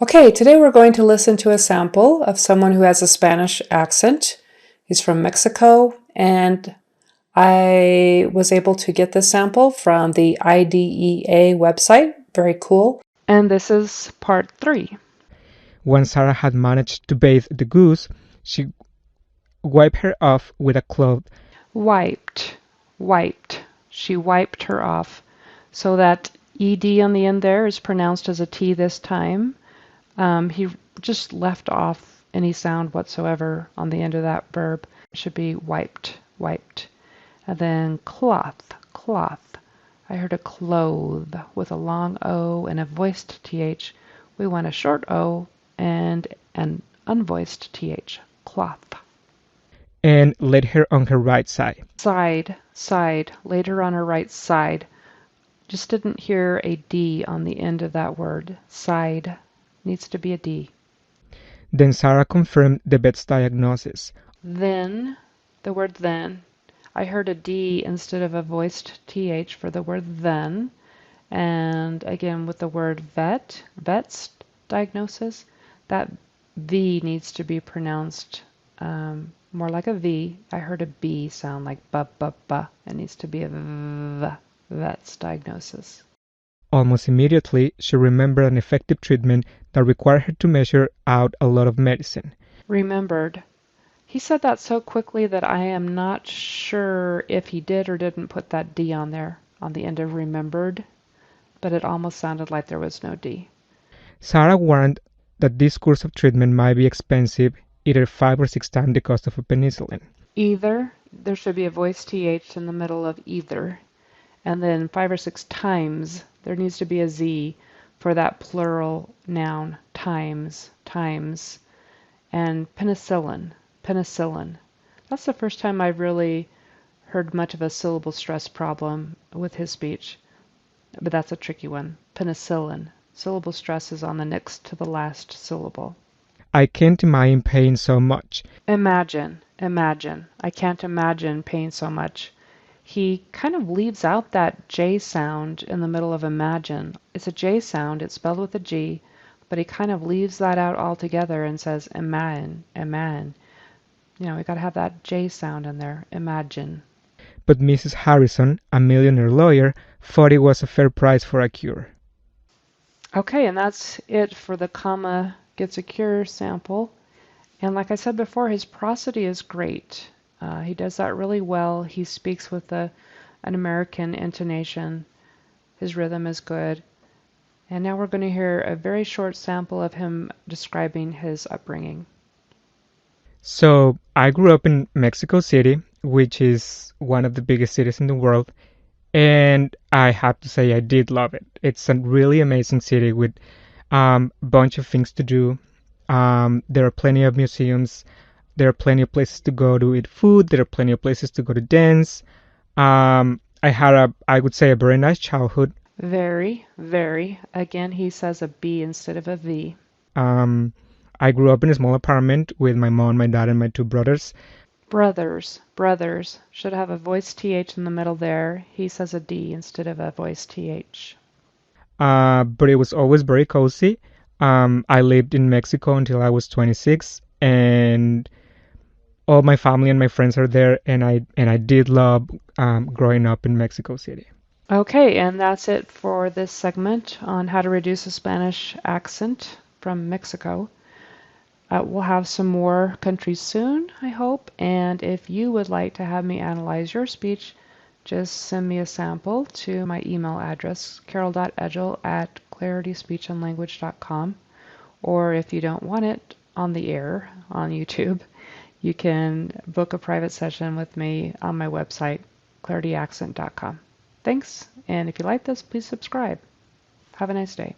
Okay, today we're going to listen to a sample of someone who has a Spanish accent. He's from Mexico, and I was able to get this sample from the IDEA website. Very cool. And this is part 3. When Sarah had managed to bathe the goose, she wiped her off with a cloth. Wiped. She wiped her off. So that ED on the end there is pronounced as a T this time. He just left off any sound whatsoever on the end of that verb. It should be wiped. And then cloth. I heard a clothe with a long O and a voiced TH. We want a short O and an unvoiced TH. Cloth. And laid her on her right side. Side. Later on her right side. Just didn't hear a D on the end of that word. Side. Needs to be a D. Then Sarah confirmed the vet's diagnosis. Then, the word then. I heard a D instead of a voiced TH for the word then. And again, with the word vet's diagnosis, that V needs to be pronounced more like a V. I heard a B sound like ba. It needs to be a V, vet's diagnosis. Almost immediately, she remembered an effective treatment that required her to measure out a lot of medicine. Remembered. He said that so quickly that I am not sure if he did or didn't put that D on there, on the end of remembered, but it almost sounded like there was no D. Sarah warned that this course of treatment might be expensive, either 5 or 6 times the cost of a penicillin. Either, there should be a voiced TH in the middle of either. And then 5 or 6 times, there needs to be a Z for that plural noun, times. And penicillin. That's the first time I've really heard much of a syllable stress problem with his speech. But that's a tricky one. Penicillin. Syllable stress is on the next to the last syllable. I can't imagine paying so much. Imagine. I can't imagine paying so much. He kind of leaves out that J sound in the middle of imagine. It's a J sound, it's spelled with a G, but he kind of leaves that out altogether and says imagine. You know, we got to have that J sound in there. Imagine. But Mrs. Harrison, a millionaire lawyer, thought it was a fair price for a cure. Okay, and that's it for the comma gets a cure sample. And like I said before, his prosody is great. He does that really well. He speaks with an American intonation. His rhythm is good. And now we're going to hear a very short sample of him describing his upbringing. So, I grew up in Mexico City, which is one of the biggest cities in the world, and I have to say I did love it. It's a really amazing city with a bunch of things to do. There are plenty of museums. There are plenty of places to go to eat food. There are plenty of places to go to dance. I had I would say, a very nice childhood. Very. Again, he says a B instead of a V. Um, I grew up in a small apartment with my mom, my dad, and my 2 brothers. Brothers. Should have a voiced TH in the middle there. He says a D instead of a voiced TH. But it was always very cozy. I lived in Mexico until I was 26, and all my family and my friends are there, and I did love growing up in Mexico City. Okay, and that's it for this segment on how to reduce a Spanish accent from Mexico. We'll have some more countries soon, I hope, and if you would like to have me analyze your speech, just send me a sample to my email address, carol.edgel@clarityspeechandlanguage.com, or if you don't want it on the air on YouTube, you can book a private session with me on my website, clarityaccent.com. Thanks, and if you like this, please subscribe. Have a nice day.